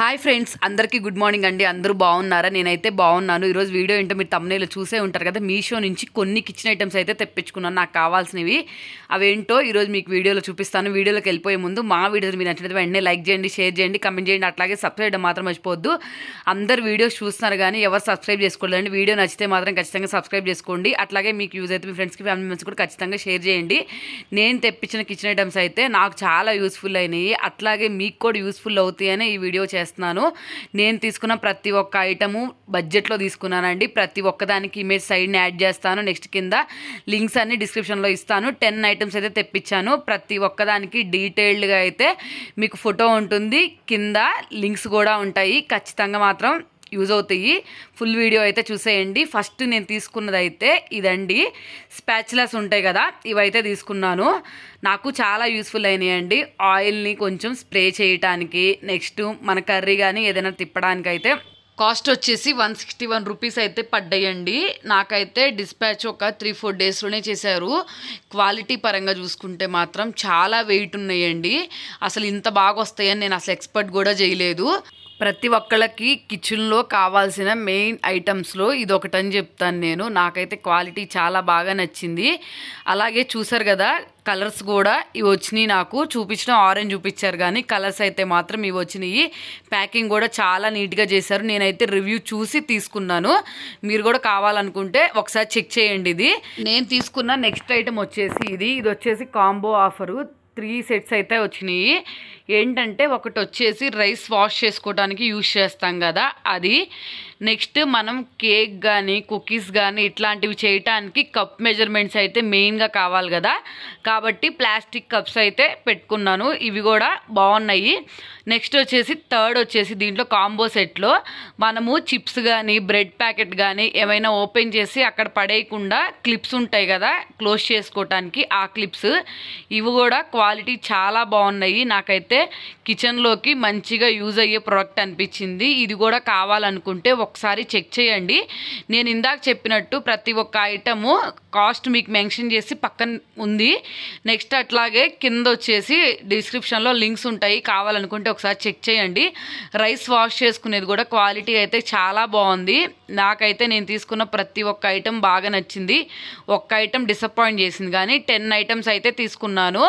Hi friends, అందరికీ good morning అండి. అందరూ బాగున్నారా? నేనైతే బాగున్నాను. ఈరోజు వీడియో ఏంటో మీరు తమ్నేలో చూసే ఉంటారు కదా. మీషో నుంచి కొన్ని కిచెన్ ఐటమ్స్ అయితే తెప్పించుకున్నాను, నాకు కావాల్సినవి. అవేంటో ఈరోజు మీకు వీడియోలో చూపిస్తాను. వీడియోలోకి వెళ్ళిపోయే ముందు మా వీడియోస్ మీరు నచ్చినట్టు వెంటనే లైక్ చేయండి, షేర్ చేయండి, కమెంట్ చేయండి. అట్లాగే సబ్స్క్రైబ్ చేయడం మాత్రం మర్చిపోవద్దు. అందరు వీడియోస్ చూస్తున్నారు కానీ ఎవరు సబ్స్క్రైబ్ చేసుకోలేదండి. వీడియో నచ్చితే మాత్రం ఖచ్చితంగా సబ్స్క్రైబ్ చేసుకోండి. అట్లాగే మీకు యూజ్ అయితే మీ ఫ్రెండ్స్కి, ఫ్యామిలీ మెంబర్స్ కూడా ఖచ్చితంగా షేర్ చేయండి. నేను తెప్పించిన కిచెన్ ఐటమ్స్ అయితే నాకు చాలా యూస్ఫుల్ అయినాయి, అట్లాగే మీకు కూడా యూస్ఫుల్ అవుతాయని ఈ వీడియో చేస్తున్నాను. నేను తీసుకున్న ప్రతి ఒక్క ఐటము బడ్జెట్లో తీసుకున్నానండి. ప్రతి ఒక్కదానికి ఇమేజ్ సైడ్ని యాడ్ చేస్తాను. నెక్స్ట్ కింద లింక్స్ అన్ని డిస్క్రిప్షన్లో ఇస్తాను. 10 ఐటమ్స్ అయితే తెప్పించాను. ప్రతి ఒక్కదానికి డీటెయిల్డ్గా అయితే మీకు ఫోటో ఉంటుంది, కింద లింక్స్ కూడా ఉంటాయి. ఖచ్చితంగా మాత్రం యూజ్ అవుతాయి. ఫుల్ వీడియో అయితే చూసేయండి. ఫస్ట్ నేను తీసుకున్నది అయితే ఇదండి, స్పాచులాస్ ఉంటాయి కదా, ఇవైతే తీసుకున్నాను. నాకు చాలా యూస్ఫుల్ అయినాయండి. ఆయిల్ని కొంచెం స్ప్రే చేయటానికి, నెక్స్ట్ మన కర్రీ కానీ ఏదైనా తిప్పడానికి అయితే. కాస్ట్ వచ్చేసి 161 రూపీస్ అయితే పడ్డాయండి. నాకైతే డిస్పాచ్ ఒక 3-4 డేస్లోనే చేశారు. క్వాలిటీ పరంగా చూసుకుంటే మాత్రం చాలా వెయిట్ ఉన్నాయండి. అసలు ఇంత బాగా వస్తాయని నేను అసలు ఎక్స్పెక్ట్ కూడా చేయలేదు. ప్రతి ఒక్కళ్ళకి కిచెన్లో కావాల్సిన మెయిన్ ఐటమ్స్లో ఇది ఒకటని చెప్తాను నేను. నాకైతే క్వాలిటీ చాలా బాగా నచ్చింది. అలాగే చూసారు కదా, కలర్స్ కూడా ఇవి వచ్చినాయి. నాకు చూపించిన ఆరెంజ్ చూపించారు కానీ కలర్స్ అయితే మాత్రం ఇవి వచ్చినాయి. ప్యాకింగ్ కూడా చాలా నీట్గా చేశారు. నేనైతే రివ్యూ చూసి తీసుకున్నాను. మీరు కూడా కావాలనుకుంటే ఒకసారి చెక్ చేయండి. ఇది నేను తీసుకున్న నెక్స్ట్ ఐటమ్ వచ్చేసి ఇది వచ్చేసి కాంబో ఆఫరు. 3 సెట్స్ అయితే వచ్చినాయి. ఏంటంటే ఒకటి వచ్చేసి రైస్ వాష్ చేసుకోవడానికి యూజ్ చేస్తాం కదా అది. నెక్స్ట్ మనం కేక్ కానీ కుకీస్ కానీ ఇట్లాంటివి చేయటానికి కప్ మెజర్మెంట్స్ అయితే మెయిన్గా కావాలి కదా, కాబట్టి ప్లాస్టిక్ కప్స్ అయితే పెట్టుకున్నాను. ఇవి కూడా బాగున్నాయి. నెక్స్ట్ వచ్చేసి థర్డ్ వచ్చేసి దీంట్లో కాంబో సెట్లో మనము చిప్స్ కానీ బ్రెడ్ ప్యాకెట్ కానీ ఏమైనా ఓపెన్ చేసి అక్కడ పడేయకుండా క్లిప్స్ ఉంటాయి కదా క్లోజ్ చేసుకోవటానికి, ఆ క్లిప్స్ ఇవి కూడా క్వాలిటీ చాలా బాగున్నాయి. నాకైతే కిచెన్లోకి మంచిగా యూజ్ అయ్యే ప్రోడక్ట్ అనిపించింది. ఇది కూడా కావాలనుకుంటే ఒకసారి చెక్ చేయండి. నేను ఇందాక చెప్పినట్టు ప్రతి ఒక్క ఐటము కాస్ట్ మీకు మెన్షన్ చేసి పక్కన ఉంది. నెక్స్ట్ అట్లాగే కింద వచ్చేసి డిస్క్రిప్షన్లో లింక్స్ ఉంటాయి, కావాలనుకుంటే ఒకసారి చెక్ చేయండి. రైస్ వాష్ చేసుకునేది కూడా క్వాలిటీ అయితే చాలా బాగుంది. నాకైతే నేను తీసుకున్న ప్రతి ఒక్క ఐటెం బాగా నచ్చింది. ఒక్క ఐటెం డిసప్పాయింట్ చేసింది కానీ 10 ఐటమ్స్ అయితే తీసుకున్నాను.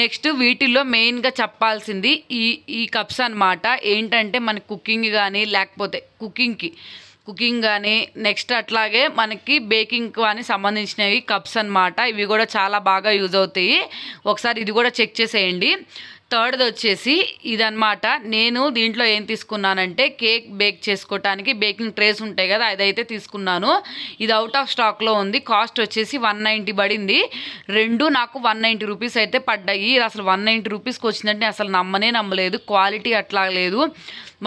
నెక్స్ట్ వీటిల్లో మెయిన్గా చెప్పాల్సింది ఈ కప్స్ అన్నమాట. ఏంటంటే మన కుకింగ్ కానీ లేకపోతే కుకింగ్ కానీ నెక్స్ట్ అట్లాగే మనకి బేకింగ్ కానీ సంబంధించినవి కప్స్ అన్నమాట. ఇవి కూడా చాలా బాగా యూజ్ అవుతాయి. ఒకసారి ఇది కూడా చెక్ చేసేయండి. థర్డ్ది వచ్చేసి ఇదన్నమాట. నేను దీంట్లో ఏం తీసుకున్నానంటే కేక్ బేక్ చేసుకోవటానికి బేకింగ్ ట్రేస్ ఉంటాయి కదా, అదైతే తీసుకున్నాను. ఇది అవుట్ ఆఫ్ స్టాక్లో ఉంది. కాస్ట్ వచ్చేసి 190 పడింది. రెండు నాకు 190 రూపీస్ అయితే పడ్డాయి. అసలు 190 రూపీస్కి వచ్చిందంటే అసలు నమ్మలేదు. క్వాలిటీ అట్లా లేదు.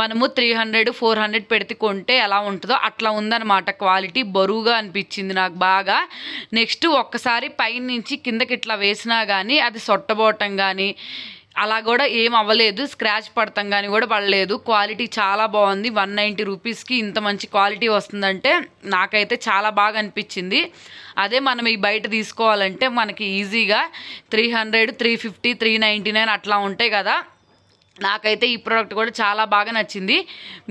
మనము 300-400 పెడితే కొంటే ఎలా ఉంటుందో అట్లా ఉందన్నమాట. క్వాలిటీ బరువుగా అనిపించింది నాకు బాగా. నెక్స్ట్ ఒక్కసారి పైన నుంచి కిందకి ఇట్లా వేసినా కానీ అది సొట్టబోవటం కానీ అలా కూడా ఏం అవ్వలేదు. స్క్రాచ్ పడతాం కానీ కూడా పడలేదు. క్వాలిటీ చాలా బాగుంది. 190 రూపీస్కి ఇంత మంచి క్వాలిటీ వస్తుందంటే నాకైతే చాలా బాగా అనిపించింది. అదే మనం ఈ బయట తీసుకోవాలంటే మనకి ఈజీగా 300, 350, 399 అట్లా ఉంటాయి కదా. నాకైతే ఈ ప్రోడక్ట్ కూడా చాలా బాగా నచ్చింది.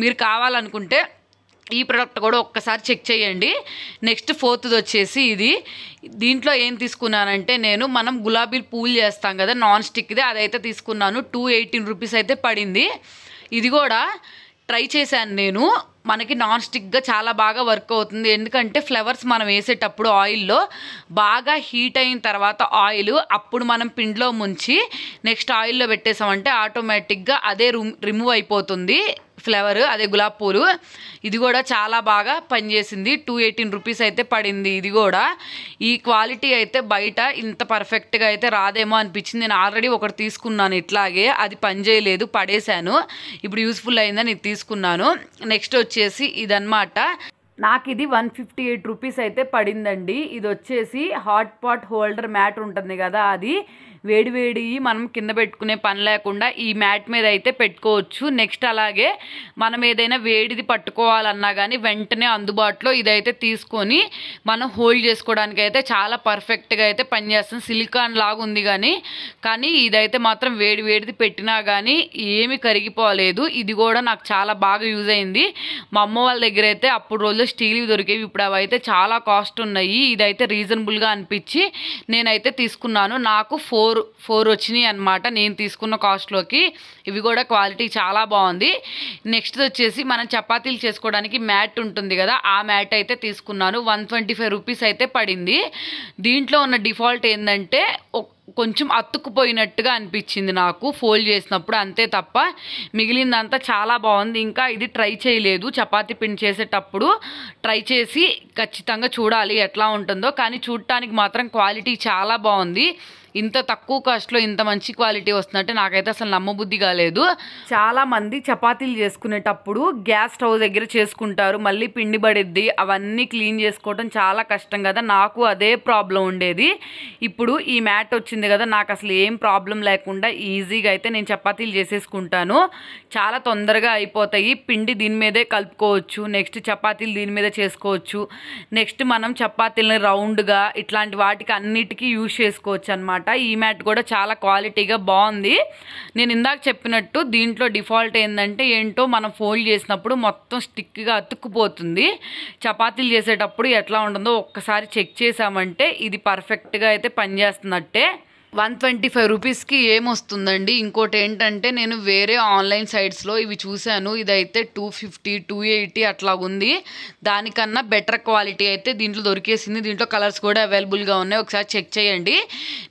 మీరు కావాలనుకుంటే ఈ ప్రోడక్ట్ కూడా ఒక్కసారి చెక్ చేయండి. నెక్స్ట్ ఫోర్త్ది వచ్చేసి దీంట్లో ఏం తీసుకున్నానంటే మనం గులాబీ పూలు చేస్తాం కదా నాన్ స్టిక్ది, అదైతే తీసుకున్నాను. 218 రూపీస్ అయితే పడింది. ఇది కూడా ట్రై చేశాను నేను. మనకి నాన్ స్టిక్గా చాలా బాగా వర్క్ అవుతుంది. ఎందుకంటే ఫ్లవర్స్ మనం వేసేటప్పుడు ఆయిల్లో బాగా హీట్ అయిన తర్వాత ఆయిల్ అప్పుడు మనం పిండిలో ముంచి నెక్స్ట్ ఆయిల్లో పెట్టేసామంటే ఆటోమేటిక్గా అదే రిమూవ్ అయిపోతుంది ఫ్లవర్, అదే గులాబీ పూలు. ఇది కూడా చాలా బాగా పనిచేసింది. 218 రూపీస్ అయితే పడింది. ఇది కూడా ఈ క్వాలిటీ అయితే బయట ఇంత పర్ఫెక్ట్గా అయితే రాదేమో అనిపించింది. నేను ఆల్రెడీ ఒకటి తీసుకున్నాను ఇట్లాగే, అది పనిచేయలేదు, పడేశాను. ఇప్పుడు యూస్ఫుల్ అయిందని ఇది తీసుకున్నాను. నెక్స్ట్ వచ్చేసి ఇదన్నమాట. నాకు ఇది 158 రూపీస్ అయితే పడిందండి. ఇది వచ్చేసి హాట్ పాట్ హోల్డర్ మ్యాట్ ఉంటుంది కదా అది. వేడి వేడి మనం కింద పెట్టుకునే పని లేకుండా ఈ మ్యాట్ మీద అయితే పెట్టుకోవచ్చు. నెక్స్ట్ అలాగే మనం ఏదైనా వేడిది పట్టుకోవాలన్నా కానీ వెంటనే అందుబాటులో ఇదైతే తీసుకొని మనం హోల్డ్ చేసుకోవడానికి అయితే చాలా పర్ఫెక్ట్గా అయితే పనిచేస్తుంది. సిలికాన్ లాగా ఉంది కానీ ఇదైతే మాత్రం వేడిది పెట్టినా కానీ ఏమి కరిగిపోలేదు. ఇది కూడా నాకు చాలా బాగా యూజ్ అయింది. మా అమ్మ వాళ్ళ దగ్గర అయితే అప్పుడు రోజుల్లో స్టీల్ దొరికేవి, ఇప్పుడు అవి అయితే చాలా కాస్ట్ ఉన్నాయి. ఇదైతే రీజనబుల్గా అనిపించి నేనైతే తీసుకున్నాను. నాకు ఫోర్ వచ్చినాయి అనమాట నేను తీసుకున్న కాస్ట్లోకి. ఇవి కూడా క్వాలిటీ చాలా బాగుంది. నెక్స్ట్ వచ్చేసి మనం చపాతీలు చేసుకోవడానికి మ్యాట్ ఉంటుంది కదా, ఆ మ్యాట్ అయితే తీసుకున్నాను. 125 రూపీస్ అయితే పడింది. దీంట్లో ఉన్న డిఫాల్ట్ ఏంటంటే కొంచెం అతుక్కుపోయినట్టుగా అనిపించింది నాకు ఫోల్డ్ చేసినప్పుడు, అంతే తప్ప మిగిలిందంతా చాలా బాగుంది. ఇంకా ఇది ట్రై చేయలేదు, చపాతీ పిండి చేసేటప్పుడు ట్రై చేసి ఖచ్చితంగా చూడాలి ఎట్లా ఉంటుందో. కానీ చూడటానికి మాత్రం క్వాలిటీ చాలా బాగుంది. ఇంత తక్కువ కాస్ట్లో ఇంత మంచి క్వాలిటీ వస్తుందంటే నాకైతే అసలు నమ్మబుద్ధి కాలేదు. చాలామంది చపాతీలు చేసుకునేటప్పుడు గ్యాస్ స్టవ్ దగ్గర చేసుకుంటారు, మళ్ళీ పిండి పడిద్ది, అవన్నీ క్లీన్ చేసుకోవడం చాలా కష్టం కదా. నాకు అదే ప్రాబ్లం ఉండేది. ఇప్పుడు ఈ మ్యాట్ వచ్చింది కదా, నాకు అసలు ఏం ప్రాబ్లం లేకుండా ఈజీగా అయితే నేను చపాతీలు చేసేసుకుంటాను. చాలా తొందరగా అయిపోతాయి. పిండి దీని మీదే కలుపుకోవచ్చు, నెక్స్ట్ చపాతీలు దీని మీద చేసుకోవచ్చు. నెక్స్ట్ మనం చపాతీలని రౌండ్గా ఇట్లాంటి వాటికి అన్నిటికీ యూజ్ చేసుకోవచ్చు అనమాట. ఈ మ్యాట్ కూడా చాలా క్వాలిటీగా బాగుంది. నేను ఇందాక చెప్పినట్టు దీంట్లో డిఫాల్ట్ ఏంటో మనం ఫోల్డ్ చేసినప్పుడు మొత్తం స్టిక్గా అతుక్కుపోతుంది. చపాతీలు చేసేటప్పుడు ఎట్లా ఉంటుందో ఒక్కసారి చెక్ చేసామంటే ఇది పర్ఫెక్ట్గా అయితే పనిచేస్తున్నట్టే. 125 రూపీస్కి ఏమొస్తుందండి. ఇంకోటి ఏంటంటే నేను వేరే ఆన్లైన్ సైట్స్లో ఇవి చూశాను, ఇదైతే 250 280 అట్లా ఉంది. దానికన్నా బెటర్ క్వాలిటీ అయితే దీంట్లో దొరికేసింది. దీంట్లో కలర్స్ కూడా అవైలబుల్గా ఉన్నాయి, ఒకసారి చెక్ చేయండి.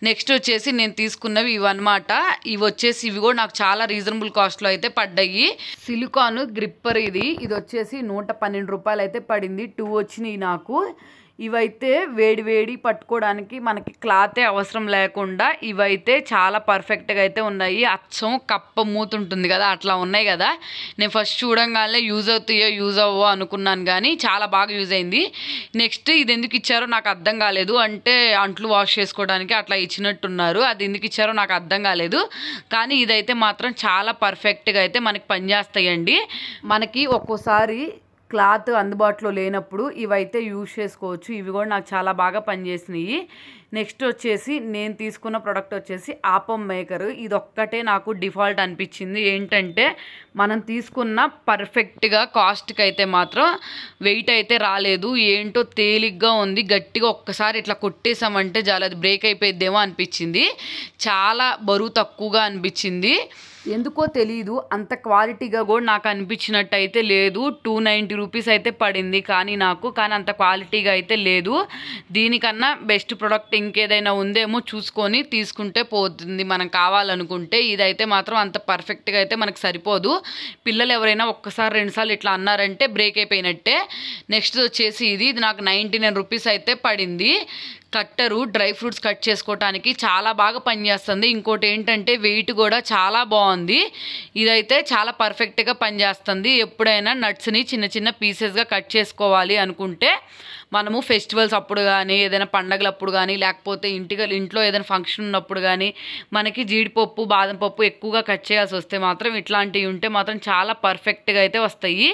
నెక్స్ట్ వచ్చేసి నేను తీసుకున్నవి ఇవన్నమాట. ఇవి కూడా నాకు చాలా రీజనబుల్ కాస్ట్లో అయితే పడ్డాయి. సిలికాన్ గ్రిప్పర్ ఇది వచ్చేసి 112 రూపాయలు అయితే పడింది. 2 వచ్చినాయి నాకు. ఇవైతే వేడి పట్టుకోవడానికి మనకి క్లాతే అవసరం లేకుండా ఇవైతే చాలా పర్ఫెక్ట్గా అయితే ఉన్నాయి. అచ్చం కప్ప మూత ఉంటుంది కదా, అట్లా ఉన్నాయి కదా. నేను ఫస్ట్ చూడంగానే యూజ్ అవ్వో అనుకున్నాను, కానీ చాలా బాగా యూజ్ అయింది. నెక్స్ట్ ఇది ఎందుకు ఇచ్చారో నాకు అర్థం కాలేదు. అంటే అంట్లు వాష్ చేసుకోవడానికి అట్లా ఇచ్చినట్టున్నారు, అది ఎందుకు ఇచ్చారో నాకు అర్థం కాలేదు. కానీ ఇదైతే మాత్రం చాలా పర్ఫెక్ట్గా అయితే మనకి పనిచేస్తాయండి. మనకి ఒక్కోసారి క్లాత్ అందుబాటులో లేనప్పుడు ఇవైతే యూజ్ చేసుకోవచ్చు. ఇవి కూడా నాకు చాలా బాగా పనిచేసినాయి. నెక్స్ట్ వచ్చేసి నేను తీసుకున్న ప్రోడక్ట్ వచ్చేసి ఆపం మేకర్. ఇది ఒక్కటే నాకు డిఫాల్ట్ అనిపించింది. ఏంటంటే మనం తీసుకున్న పర్ఫెక్ట్గా కాస్ట్కి అయితే మాత్రం వెయిట్ అయితే రాలేదు. ఏంటో తేలిగ్గా ఉంది. గట్టిగా ఒక్కసారి ఇట్లా కొట్టేసామంటే చాలా అది బ్రేక్ అయిపోయిద్దేమో అనిపించింది. చాలా బరువు తక్కువగా అనిపించింది. ఎందుకో తెలీదు, అంత క్వాలిటీగా కూడా నాకు అనిపించినట్టు అయితే లేదు. 290 రూపీస్ అయితే పడింది కానీ అంత క్వాలిటీగా అయితే లేదు. దీనికన్నా బెస్ట్ ప్రోడక్ట్ ఇంకేదైనా ఉందేమో చూసుకొని తీసుకుంటే పోతుంది మనం కావాలనుకుంటే. ఇదైతే మాత్రం అంత పర్ఫెక్ట్గా అయితే మనకు సరిపోదు. పిల్లలు ఎవరైనా ఒక్కసారి 2 సార్లు ఇట్లా అన్నారంటే బ్రేక్ అయిపోయినట్టే. నెక్స్ట్ వచ్చేసి ఇది నాకు 99 రూపీస్ అయితే పడింది. కట్టరు డ్రై ఫ్రూట్స్ కట్ చేసుకోవటానికి చాలా బాగా పనిచేస్తుంది. ఇంకోటి ఏంటంటే వెయిట్ కూడా చాలా బాగుంది. ఇదైతే చాలా పర్ఫెక్ట్గా పనిచేస్తుంది. ఎప్పుడైనా నట్స్ని చిన్న పీసెస్గా కట్ చేసుకోవాలి అనుకుంటే మనము ఫెస్టివల్స్ అప్పుడు కానీ ఏదైనా పండగలప్పుడు కానీ లేకపోతే ఇంట్లో ఏదైనా ఫంక్షన్ ఉన్నప్పుడు కానీ మనకి జీడిపప్పు బాదం పప్పు ఎక్కువగా కట్ చేయాల్సి వస్తే మాత్రం ఇట్లాంటివి ఉంటే మాత్రం చాలా పర్ఫెక్ట్గా అయితే వస్తాయి.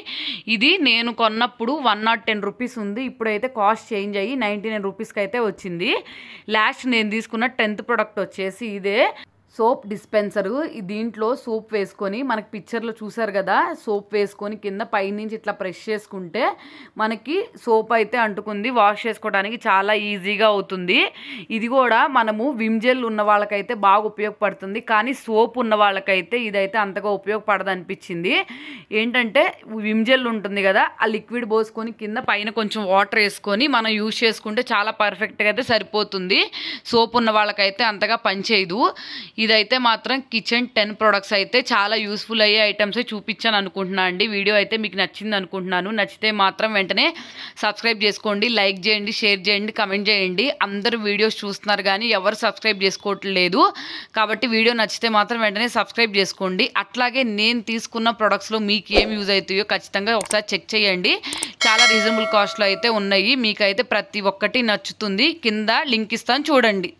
ఇది నేను కొన్నప్పుడు 110 రూపీస్ ఉంది. ఇప్పుడైతే కాస్ట్ చేంజ్ అయ్యి 99 రూపీస్కి అయితే వచ్చింది. లాస్ట్ నేను తీసుకున్న 10th ప్రోడక్ట్ వచ్చేసి ఇదే సోప్ డిస్పెన్సరు. దీంట్లో సోప్ వేసుకొని మనకి పిక్చర్లో చూసారు కదా, సోప్ వేసుకొని కింద పైనుంచి ఇట్లా ప్రెస్ చేసుకుంటే మనకి సోప్ అయితే అంటుకుంది. వాష్ చేసుకోవడానికి చాలా ఈజీగా అవుతుంది. ఇది కూడా మనము విమ్ జెల్ ఉన్న వాళ్ళకైతే బాగా ఉపయోగపడుతుంది, కానీ సోప్ ఉన్న వాళ్ళకైతే ఇదైతే అంతగా ఉపయోగపడదు అనిపించింది. ఏంటంటే విమ్ జెల్ ఉంటుంది కదా, ఆ లిక్విడ్ పోసుకొని కింద పైన కొంచెం వాటర్ వేసుకొని మనం యూజ్ చేసుకుంటే చాలా పర్ఫెక్ట్గా అయితే సరిపోతుంది. సోప్ ఉన్న వాళ్ళకైతే అంతగా పనిచేయదు. ఇదైతే మాత్రం కిచెన్ 10 ప్రొడక్ట్స్ అయితే చాలా యూస్ఫుల్ అయ్యే ఐటమ్స్ చూపించాను అనుకుంటున్నాను అండి. వీడియో అయితే మీకు నచ్చింది అనుకుంటున్నాను. నచ్చితే మాత్రం వెంటనే సబ్స్క్రైబ్ చేసుకోండి, లైక్ చేయండి, షేర్ చేయండి, కమెంట్ చేయండి. అందరూ వీడియోస్ చూస్తున్నారు కానీ ఎవరు సబ్స్క్రైబ్ చేసుకోవట్లేదు. కాబట్టి వీడియో నచ్చితే మాత్రం వెంటనే సబ్స్క్రైబ్ చేసుకోండి. అట్లాగే నేను తీసుకున్న ప్రొడక్ట్స్లో మీకు ఏం యూజ్ అవుతాయో ఖచ్చితంగా ఒకసారి చెక్ చేయండి. చాలా రీజనబుల్ కాస్ట్లో అయితే ఉన్నాయి. మీకైతే ప్రతి ఒక్కటి నచ్చుతుంది. కింద లింక్ ఇస్తాను చూడండి.